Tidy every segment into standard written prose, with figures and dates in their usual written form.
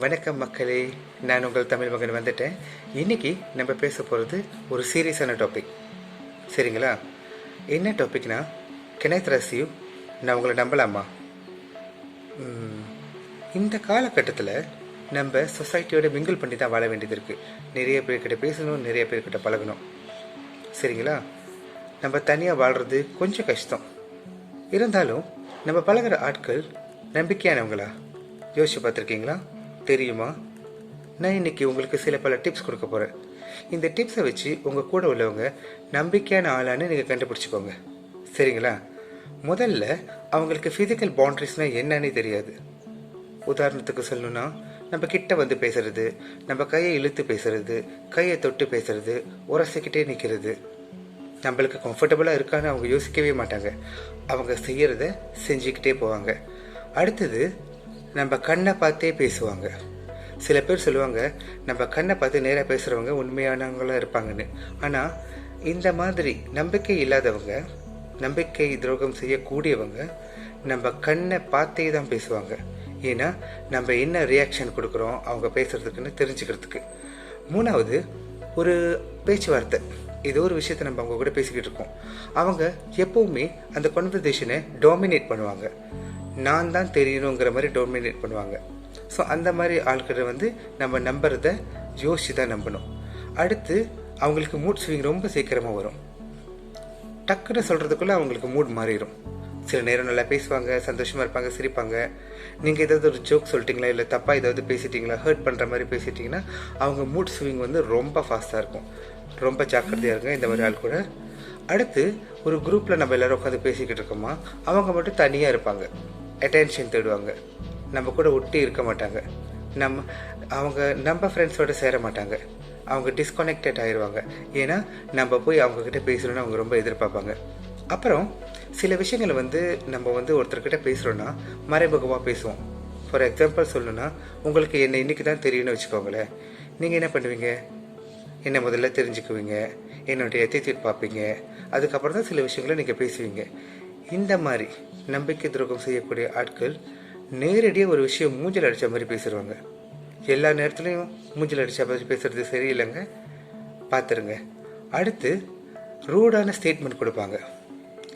வணக்கம் மக்களே, நான் உங்கள் தமிழ் மகன் வந்துட்டேன். இன்றைக்கி நம்ம பேச போகிறது ஒரு சீரியஸான டாபிக். சரிங்களா? என்ன டாபிக்னா, கேன் ஐ ட்ரஸ்ட் யூ? நான் உங்களை நம்பலாமா? இந்த காலகட்டத்தில் நம்ம சொசைட்டியோட மிங்கிள் பண்ணி தான் வாழ வேண்டியது இருக்குது. நிறைய பேர்கிட்ட பேசணும், நிறைய பேர்கிட்ட பழகணும். சரிங்களா? நம்ம தனியாக வாழ்கிறது கொஞ்சம் கஷ்டம். இருந்தாலும் நம்ம பழகிற ஆட்கள் நம்பிக்கையானவங்களா? யோசிச்சு பார்த்துருக்கீங்களா? தெரியுமா? நான் இன்றைக்கி உங்களுக்கு சில பல டிப்ஸ் கொடுக்க போகிறேன். இந்த டிப்ஸை வச்சு உங்கள் கூட உள்ளவங்க நம்பிக்கையான ஆளான்னு நீங்கள் கண்டுபிடிச்சிக்கோங்க. சரிங்களா? முதல்ல அவங்களுக்கு ஃபிசிக்கல் பவுண்ட்ரிஸ்னால் என்னன்னு தெரியாது. உதாரணத்துக்கு சொல்லணுன்னா, நம்ம கிட்ட வந்து பேசுறது, நம்ம கையை இழுத்து பேசுறது, கையை தொட்டு பேசுறது, உரசிக்கிட்டே நிற்கிறது. நம்மளுக்கு கம்ஃபர்டபுளாக இருக்கான்னு அவங்க யோசிக்கவே மாட்டாங்க. அவங்க செய்கிறத செஞ்சுக்கிட்டே போவாங்க. அடுத்தது, நம்ம கண்ணை பார்த்தே பேசுவாங்க. சில பேர் சொல்லுவாங்க, நம்ம கண்ணை பார்த்து நேராக பேசுகிறவங்க உண்மையானவங்களாக இருப்பாங்கன்னு. ஆனால் இந்த மாதிரி நம்பிக்கை இல்லாதவங்க, நம்பிக்கை துரோகம் செய்யக்கூடியவங்க நம்ம கண்ணை பார்த்தே தான் பேசுவாங்க. ஏன்னா நம்ம என்ன ரியாக்ஷன் கொடுக்குறோம் அவங்க பேசுகிறதுக்குன்னு தெரிஞ்சுக்கிறதுக்கு. மூணாவது, ஒரு பேச்சுவார்த்தை. ஏதோ ஒரு விஷயத்தை நம்ம அவங்க கூட பேசிக்கிட்டு இருக்கோம். அவங்க எப்போவுமே அந்த கான்வர்சேஷனை டாமினேட் பண்ணுவாங்க. நான் தான் தெரியணுங்கிற மாதிரி டாமினேட் பண்ணுவாங்க. ஸோ அந்த மாதிரி ஆட்களை வந்து நம்ம நம்புறத யோசிச்சு தான் நம்பணும். அடுத்து, அவங்களுக்கு மூட் ஸ்விங் ரொம்ப சீக்கிரமாக வரும். டக்குன்னு சொல்கிறதுக்குள்ளே அவங்களுக்கு மூட் மாறிடும். சில நேரம் நல்லா பேசுவாங்க, சந்தோஷமாக இருப்பாங்க, சிரிப்பாங்க. நீங்கள் ஏதாவது ஒரு ஜோக் சொல்லிட்டீங்களா, இல்லை தப்பாக ஏதாவது பேசிட்டீங்களா, ஹர்ட் பண்ணுற மாதிரி பேசிட்டிங்கன்னா அவங்க மூட் ஸ்விங் வந்து ரொம்ப ஃபாஸ்ட்டாக இருக்கும். ரொம்ப ஜாக்கிரதையாக இருங்க இந்த மாதிரி ஆள் கூட. அடுத்து, ஒரு குரூப்பில் நம்ம எல்லோரும் உட்காந்து பேசிக்கிட்டு இருக்கோமா, அவங்க மட்டும் தனியாக இருப்பாங்க. அட்டென்ஷன் தேடுவாங்க. நம்ம கூட ஒட்டி இருக்க மாட்டாங்க. நம்ம ஃப்ரெண்ட்ஸோடு சேர மாட்டாங்க. அவங்க டிஸ்கனெக்டட் ஆயிடுவாங்க. ஏன்னா நம்ம போய் அவங்கக்கிட்ட பேசணுன்னு அவங்க ரொம்ப எதிர்பார்ப்பாங்க. அப்புறம் சில விஷயங்களை வந்து நம்ம வந்து ஒருத்தர்கிட்ட பேசுகிறோன்னா மறைமுகமாக பேசுவோம். ஃபார் எக்ஸாம்பிள் சொல்லணுன்னா, உங்களுக்கு என்னை இன்றைக்கி தான் தெரியும்னு வச்சுக்கோங்களேன். நீங்கள் என்ன பண்ணுவீங்க? என்னை முதல்ல தெரிஞ்சுக்குவீங்க, என்னுடைய எத்திட்யூட் பார்ப்பீங்க, அதுக்கப்புறம் தான் சில விஷயங்களை நீங்கள் பேசுவீங்க. இந்த மாதிரி நம்பிக்கை துரோகம் செய்யக்கூடிய ஆட்கள் நேரடியாக ஒரு விஷயம் மூஞ்சில் அடித்த மாதிரி பேசுவாங்க. எல்லா நேரத்துலையும் மூஞ்சில் அடித்த மாதிரி பேசுகிறது சரியில்லைங்க, பார்த்துருங்க. அடுத்து, ரூடான ஸ்டேட்மெண்ட் கொடுப்பாங்க.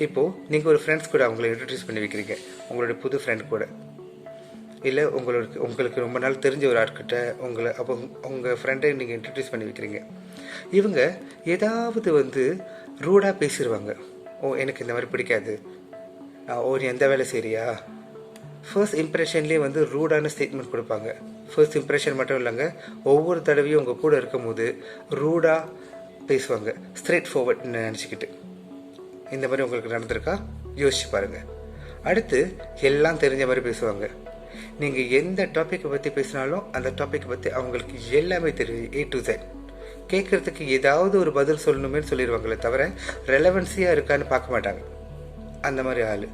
இப்போது நீங்கள் ஒரு ஃப்ரெண்ட்ஸ் கூட அவங்கள இன்ட்ரடியூஸ் பண்ணி வைக்கிறீங்க, உங்களுடைய புது ஃப்ரெண்ட் கூட, இல்லை உங்களுக்கு ரொம்ப நாள் தெரிஞ்ச ஒரு ஆட்கிட்ட அப்போ உங்கள் ஃப்ரெண்டை நீங்கள் இன்ட்ரடியூஸ் பண்ணி வைக்கிறீங்க. இவங்க ஏதாவது வந்து ரூடாக பேசிடுவாங்க. ஓ, எனக்கு இந்த மாதிரி பிடிக்காது, ஓ நீ எந்த வேலை செய்றியா. ஃபர்ஸ்ட் இம்ப்ரெஷன்லேயே வந்து ரூடான ஸ்டேட்மெண்ட் கொடுப்பாங்க. ஃபர்ஸ்ட் இம்ப்ரெஷன் மட்டும் இல்லைங்க, ஒவ்வொரு தடவையும் உங்கள் கூட இருக்கும்போது ரூடாக பேசுவாங்க, ஸ்ட்ரெயிட் ஃபார்வர்ட்னு நினச்சிக்கிட்டு. இந்த மாதிரி உங்களுக்கு நடந்திருக்கா? யோசிச்சு பாருங்கள். அடுத்து, எல்லாம் தெரிஞ்ச மாதிரி பேசுவாங்க. நீங்கள் எந்த டாப்பிக்கை பற்றி பேசினாலும் அந்த டாப்பிக்கை பற்றி அவங்களுக்கு எல்லாமே தெரியும், A to Z. கேட்குறதுக்கு ஏதாவது ஒரு பதில் சொல்லணுமே சொல்லிடுவாங்களே தவிர ரெலவன்சியாக இருக்கான்னு பார்க்க மாட்டாங்க. அந்த மாதிரி ஆள்.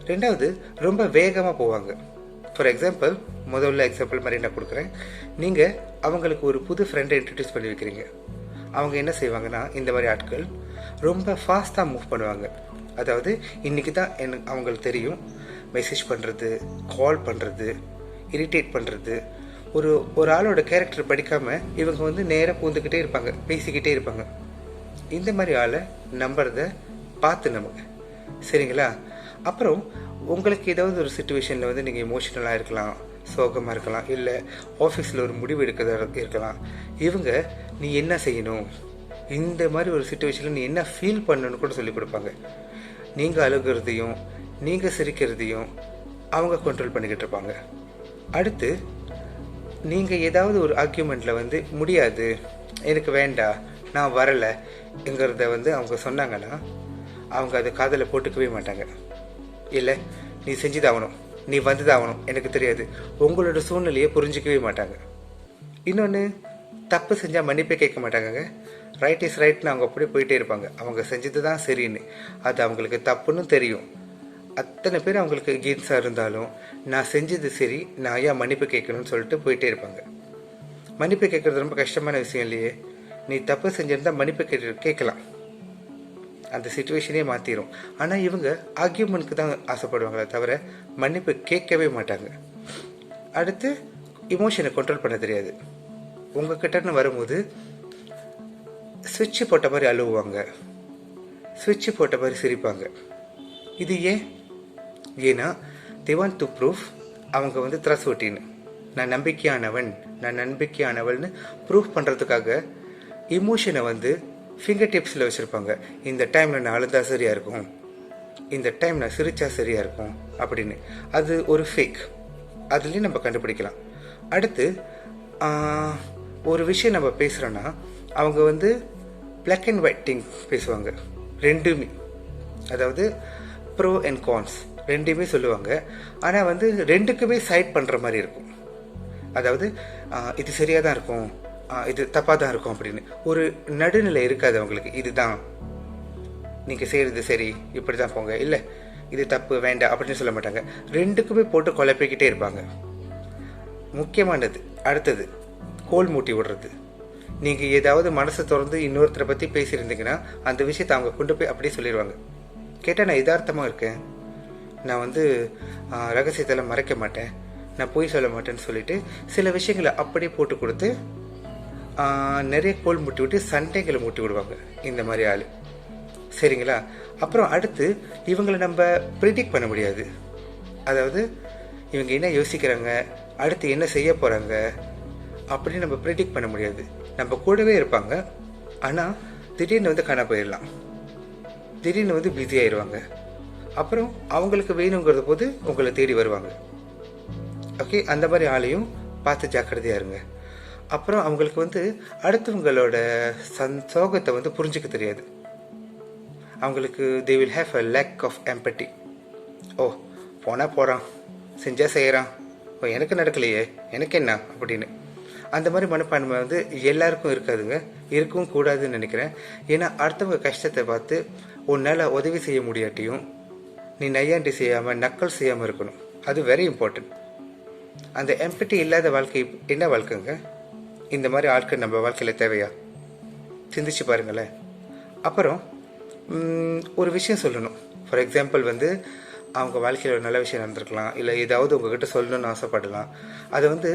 ரெண்டாவது, ரொம்ப வேகமாக போவாங்க. ஃபார் எக்ஸாம்பிள், முதல்ல எக்ஸாம்பிள் மாதிரி நான் கொடுக்குறேன். நீங்கள் அவங்களுக்கு ஒரு புது ஃப்ரெண்டை இன்ட்ரடியூஸ் பண்ணி வைக்கிறீங்க. அவங்க என்ன செய்வாங்கன்னா, இந்த மாதிரி ஆட்கள் ரொம்ப ஃபாஸ்ட்டாக மூவ் பண்ணுவாங்க. அதாவது இன்றைக்கி தான் அவங்களுக்கு தெரியும், மெசேஜ் பண்ணுறது, கால் பண்ணுறது, இரிட்டேட் பண்ணுறது. ஒரு ஆளோட கேரக்டர் படிக்காமல் இவங்க வந்து நேராக பூந்துக்கிட்டே இருப்பாங்க, பேசிக்கிட்டே இருப்பாங்க. இந்த மாதிரி ஆளை நம்புறத பார்த்து நமக்கு. சரிங்களா? அப்புறம், உங்களுக்கு ஏதாவது ஒரு சுச்சுவேஷனில் வந்து நீங்கள் எமோஷ்னலாக இருக்கலாம், சோகமாக இருக்கலாம், இல்லை ஆஃபீஸில் ஒரு முடிவு எடுக்கிறதா இருக்கலாம். இவங்க நீ என்ன செய்யணும், இந்த மாதிரி ஒரு சுச்சுவேஷனில் நீ என்ன ஃபீல் பண்ணணும்னு கூட சொல்லிக் கொடுப்பாங்க. நீங்கள் அழுகிறதையும் நீங்கள் சிரிக்கிறதையும் அவங்க கண்ட்ரோல் பண்ணிக்கிட்டு இருப்பாங்க. அடுத்து, நீங்கள் ஏதாவது ஒரு ஆர்கியூமெண்ட்டில் வந்து முடியாது, எனக்கு வேண்டாம், நான் வரலைங்கிறத வந்து அவங்க சொன்னாங்கன்னா அவங்க அதை காதில் போட்டுக்கவே மாட்டாங்க. இல்லை, நீ செஞ்சுதாகணும், நீ வந்துதாகணும், எனக்கு தெரியாது, உங்களோட சூழ்நிலையை புரிஞ்சிக்கவே மாட்டாங்க. இன்னொன்று, தப்பு செஞ்சால் மன்னிப்பே கேட்க மாட்டாங்க. ரைட் இஸ் ரைட்னு அவங்க அப்படியே போயிட்டே இருப்பாங்க. அவங்க செஞ்சது தான் சரின்னு, அது அவங்களுக்கு தப்புன்னு தெரியும். அத்தனை பேர் அவங்களுக்கு எகெயின்ஸ்டாக இருந்தாலும் நான் செஞ்சது சரி, நான் ஏன் மன்னிப்பு கேட்கணும்னு சொல்லிட்டு போயிட்டே இருப்பாங்க. மன்னிப்பு கேட்குறது ரொம்ப கஷ்டமான விஷயம் இல்லையே. நீ தப்பு செஞ்சிருந்தா மன்னிப்பு கேட்கலாம், அந்த சிச்சுவேஷனே மாற்றிடும். ஆனால் இவங்க ஆர்கியூமெண்ட்க்கு தான் ஆசைப்படுவாங்களே தவிர மன்னிப்பு கேட்கவே மாட்டாங்க. அடுத்து, இமோஷனை கண்ட்ரோல் பண்ண தெரியாது. உங்ககிட்டன்னு வரும்போது சுவிட்சு போட்ட மாதிரி அழுவாங்க, சுவிட்சு போட்ட மாதிரி சிரிப்பாங்க. இது ஏன்? ஏன்னா they want to prove அவங்க வந்து த்ரஸ்வட்டின்னு, நான் நம்பிக்கையானவள்னு ப்ரூவ் பண்ணுறதுக்காக இமோஷனை வந்து ஃபிங்கர் டிப்ஸில் வச்சுருப்பாங்க. இந்த டைமில் நான் அழுதா சரியாக இருக்கும், இந்த டைம் நான் சிரிச்சா சரியாக இருக்கும் அப்படின்னு. அது ஒரு ஃபேக், அதுலேயும் நம்ம கண்டுபிடிக்கலாம். அடுத்து ஒரு விஷயம் நம்ம பேசுகிறோன்னா அவங்க வந்து பிளாக் அண்ட் ஒயிட் திங் பேசுவாங்க, ரெண்டுமே. அதாவது ப்ரோ அண்ட் கான்ஸ் ரெண்டுமே சொல்லுவாங்க. ஆனால் வந்து ரெண்டுக்குமே சைட் பண்ணுற மாதிரி இருக்கும். அதாவது இது சரியாக தான் இருக்கும், இது தப்பாக தான் இருக்கும் அப்படின்னு ஒரு நடுநிலை இருக்காது அவங்களுக்கு. இதுதான் நீங்கள் செய்கிறது சரி, இப்படி தான் போங்க, இல்லை இது தப்பு வேண்டாம் அப்படின்னு சொல்ல மாட்டாங்க. ரெண்டுக்குமே போட்டு குழப்பிக்கிட்டே இருப்பாங்க. முக்கியமானது அடுத்தது கோல் மூட்டி விடுறது. நீங்கள் ஏதாவது மனசை திறந்து இன்னொருத்தரை பற்றி பேசியிருந்தீங்கன்னா அந்த விஷயத்தை அவங்க கொண்டு போய் அப்படியே சொல்லிடுவாங்க. கேட்டால் நான் யதார்த்தமாக இருக்கேன், நான் வந்து ரகசியத்தெல்லாம் மறைக்க மாட்டேன், நான் பொய் சொல்ல மாட்டேன்னு சொல்லிட்டு சில விஷயங்களை அப்படியே போட்டு கொடுத்து நிறைய கோல் மூட்டி விட்டு சண்டைகளை மூட்டி விடுவாங்க இந்த மாதிரி ஆள். சரிங்களா? அப்புறம் அடுத்து இவங்களை நம்ம ப்ரிடிக்ட் பண்ண முடியாது. அதாவது இவங்க என்ன யோசிக்கிறாங்க, அடுத்து என்ன செய்ய போகிறாங்க அப்படின்னு நம்ம ப்ரிடிக்ட் பண்ண முடியாது. நம்ம கூடவே இருப்பாங்க, ஆனால் திடீர்னு வந்து காண போயிடலாம், திடீர்னு வந்து பிஸி ஆயிடுவாங்க. அப்புறம் அவங்களுக்கு வேணுங்கிறத போது உங்களை தேடி வருவாங்க. ஓகே, அந்த மாதிரி ஆளையும் பார்த்து ஜாக்கிரதையாக இருங்க. அப்புறம் அவங்களுக்கு வந்து அடுத்தவங்களோட சோகத்தை வந்து புரிஞ்சிக்க தெரியாது. அவங்களுக்கு they will have a lack of empathy. ஓ போனால் போகிறான், செஞ்சால் செய்கிறான், ஓ எனக்கு நடக்கலையே எனக்கு என்ன அப்படின்னு. அந்த மாதிரி மனப்பான்மை வந்து எல்லாருக்கும் இருக்காதுங்க, இருக்கவும் கூடாதுன்னு நினைக்கிறேன். ஏன்னா அடுத்தவங்க கஷ்டத்தை பார்த்து உன்னால் உதவி செய்ய முடியாட்டியும் நீ நையாண்டி செய்யாமல் நக்கல் செய்யாமல் இருக்கணும். அது வெரி இம்பார்ட்டன்ட். அந்த எம்பட்டி இல்லாத வாழ்க்கை என்ன வாழ்க்கைங்க? இந்த மாதிரி ஆட்கள் நம்ம வாழ்க்கையில் தேவையா? சிந்திச்சு பாருங்களேன். அப்புறம் ஒரு விஷயம் சொல்லணும். ஃபார் எக்ஸாம்பிள் வந்து அவங்க வாழ்க்கையில் ஒரு நல்ல விஷயம் நடந்திருக்கலாம், இல்லை ஏதாவது உங்ககிட்ட சொல்லணும்னு ஆசைப்படலாம். அதை வந்து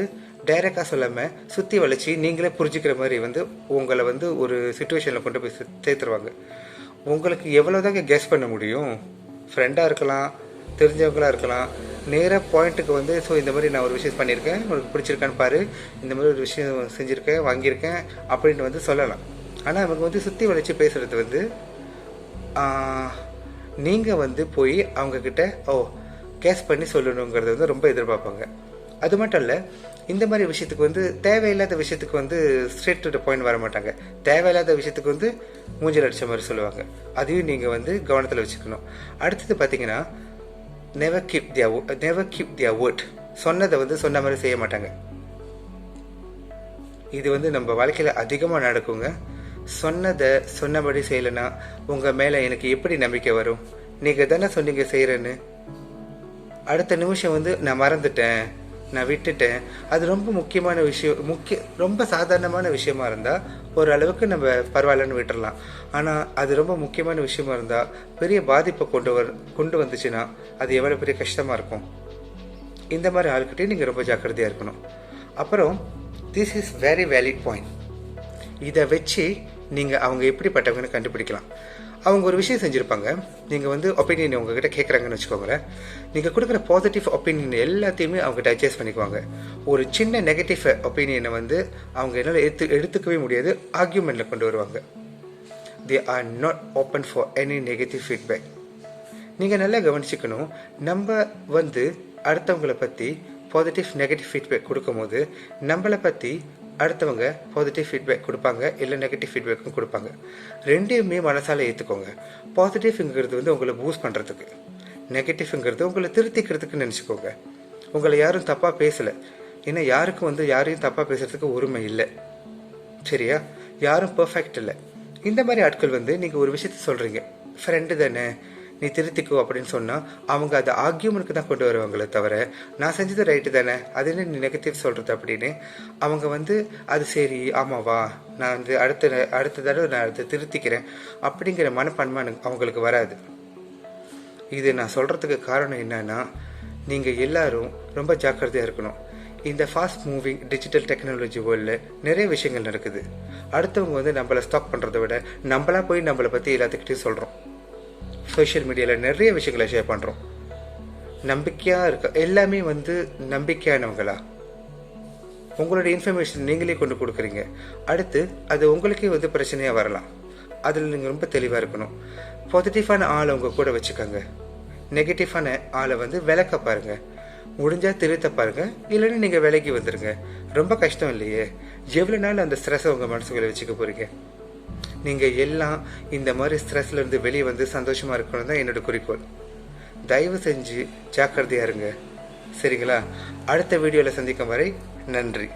டைரெக்டாக சொல்லாமல் சுற்றி வளைச்சி நீங்களே புரிஞ்சுக்கிற மாதிரி வந்து உங்களை வந்து ஒரு சுச்சுவேஷனில் கொண்டு போய் சேர்த்துருவாங்க. உங்களுக்கு எவ்வளோதாங்க கெஸ் பண்ண முடியும்? ஃப்ரெண்டாக இருக்கலாம், தெரிஞ்சவங்களாக இருக்கலாம். நேராக பாயிண்ட்டுக்கு வந்து ஸோ இந்த மாதிரி நான் ஒரு விஷயம் பண்ணியிருக்கேன், உனக்கு பிடிச்சிருக்கான்னு பாரு, இந்த மாதிரி ஒரு விஷயம் செஞ்சுருக்கேன், வாங்கியிருக்கேன் அப்படின்னு வந்து சொல்லலாம். ஆனால் அவங்க வந்து சுற்றி வளைச்சி பேசுகிறது வந்து நீங்கள் வந்து போய் அவங்கக்கிட்ட கேஸ் பண்ணி சொல்லணுங்கிறத வந்து ரொம்ப எதிர்பார்ப்பாங்க. அது மட்டும் இல்லை, இந்த மாதிரி விஷயத்துக்கு வந்து தேவையில்லாத விஷயத்துக்கு வந்து ஸ்ட்ரெயிட் டு த பாயிண்ட் வர மாட்டாங்க. தேவையில்லாத விஷயத்துக்கு வந்து மூஞ்சில் அடித்த மாதிரி சொல்லுவாங்க. அதையும் நீங்கள் வந்து கவனத்தில் வச்சுக்கணும். அடுத்தது பார்த்தீங்கன்னா நெவர் கீப் தியர் வேர்ட். சொன்னதை வந்து சொன்ன மாதிரி செய்ய மாட்டாங்க. இது வந்து நம்ம வாழ்க்கையில் அதிகமாக நடக்குங்க. சொன்னதை சொன்னபடி செய்யலைன்னா உங்கள் மேலே எனக்கு எப்படி நம்பிக்கை வரும்? நீங்கள் தானே சொன்னீங்க செய்கிறேன்னு, அடுத்த நிமிஷம் வந்து நான் மறந்துட்டேன், நான் விட்டுட்டேன். அது ரொம்ப முக்கியமான விஷயம், ரொம்ப சாதாரணமான விஷயமா இருந்தால் ஓரளவுக்கு நம்ம பரவாயில்லன்னு விட்டுடலாம். ஆனால் அது ரொம்ப முக்கியமான விஷயமா இருந்தால் பெரிய பாதிப்பை கொண்டு வந்துச்சுன்னா அது எவ்வளோ பெரிய கஷ்டமாக இருக்கும். இந்த மாதிரி ஆள்கிட்டையும் நீங்கள் ரொம்ப ஜாக்கிரதையாக இருக்கணும். அப்புறம் this is very valid point. இதை வச்சு நீங்கள் அவங்க எப்படிப்பட்டவங்கன்னு கண்டுபிடிக்கலாம். அவங்க ஒரு விஷயம் செஞ்சுருப்பாங்க, நீங்கள் வந்து ஒப்பீனியன் உங்ககிட்ட கேட்குறாங்கன்னு வச்சுக்கோங்களேன். நீங்கள் கொடுக்குற பாசிட்டிவ் ஒப்பீனியன் எல்லாத்தையுமே அவங்க டைஜஸ்ட் பண்ணிக்குவாங்க. ஒரு சின்ன நெகட்டிவ் ஒப்பீனியனை வந்து அவங்க என்னால் எடுத்துக்கவே முடியாது, ஆர்கியூமெண்ட்டில் கொண்டு வருவாங்க. They are not open for any negative feedback. நீங்கள் நல்லா கவனிச்சுக்கணும். நம்ம வந்து அடுத்தவங்களை பற்றி பாசிட்டிவ் நெகட்டிவ் ஃபீட்பேக் கொடுக்கும்போது நம்மளை பற்றி அடுத்தவங்க பாசிட்டிவ் ஃபீட்பேக் கொடுப்பாங்க, இல்லை நெகட்டிவ் ஃபீட்பேக்கும் கொடுப்பாங்க. ரெண்டையுமே மனசால ஏற்றுக்கோங்க. பாசிட்டிவ்ங்கிறது வந்து உங்களை பூஸ்ட் பண்ணுறதுக்கு, நெகட்டிவ்ங்கிறது உங்களை திருத்திக்கிறதுக்குன்னு நினச்சிக்கோங்க. உங்களை யாரும் தப்பாக பேசலை, ஏன்னா யாருக்கும் வந்து யாரையும் தப்பாக பேசுகிறதுக்கு உரிமை இல்லை. சரியா? யாரும் பர்ஃபெக்ட் இல்லை. இந்த மாதிரி ஆட்கள் வந்து நீங்கள் ஒரு விஷயத்த சொல்கிறீங்க, ஃப்ரெண்டு தானே நீ திருத்திக்கோ அப்படின்னு சொன்னால் அவங்க அதை ஆர்கியூமெண்ட்க்கு தான் கொண்டு வருவாங்களே தவிர நான் செஞ்சது ரைட்டு தானே அது என்ன நீ நெகட்டிவ் சொல்கிறது அப்படின்னு அவங்க வந்து அது சரி ஆமாவா நான் வந்து அடுத்த தடவை நான் அதை திருத்திக்கிறேன் அப்படிங்கிற மனப்பான்மை அவங்களுக்கு வராது. இது நான் சொல்கிறதுக்கு காரணம் என்னன்னா, நீங்கள் எல்லாரும் ரொம்ப ஜாக்கிரதையாக இருக்கணும். இந்த ஃபாஸ்ட் மூவிங் டிஜிட்டல் டெக்னாலஜி வேர்ல்டில் நிறைய விஷயங்கள் நடக்குது. அடுத்தவங்க வந்து நம்மளை ஸ்டாக் பண்ணுறதை விட நம்மளா போய் நம்மளை பற்றி எல்லாத்துக்கிட்டையும் சொல்கிறோம். சோஷியல் மீடியாவில் நிறைய விஷயங்களை ஷேர் பண்ணுறோம். நம்பிக்கையாக இருக்க எல்லாமே வந்து நம்பிக்கையானவங்களா? உங்களோட இன்ஃபர்மேஷன் நீங்களே கொண்டு கொடுக்குறீங்க. அடுத்து அது உங்களுக்கே வந்து பிரச்சனையாக வரலாம். அதில் நீங்கள் ரொம்ப தெளிவாக இருக்கணும். பாசிட்டிவான ஆளை உங்கள் கூட வச்சுக்கோங்க. நெகட்டிவான ஆளை வந்து விளக்க பாருங்க. முடிஞ்சால் திருத்த பாருங்க, இல்லைன்னா நீங்கள் விலைக்கு வந்துடுங்க. ரொம்ப கஷ்டம் இல்லையே? எவ்வளோ நாள் அந்த ஸ்ட்ரெஸ்ஸை உங்கள் மனசுக்குள்ளே வச்சுக்க போகிறீங்க? நீங்கள் எல்லாம் இந்த மாதிரி ஸ்ட்ரெஸ்லேருந்து வெளியே வந்து சந்தோஷமாக இருக்கணும் தான் என்னோட குறிக்கோள். தயவு செஞ்சு ஜாக்கிரதையாக இருங்க, சரிங்களா? அடுத்த வீடியோவில் சந்திக்கும் வரை நன்றி.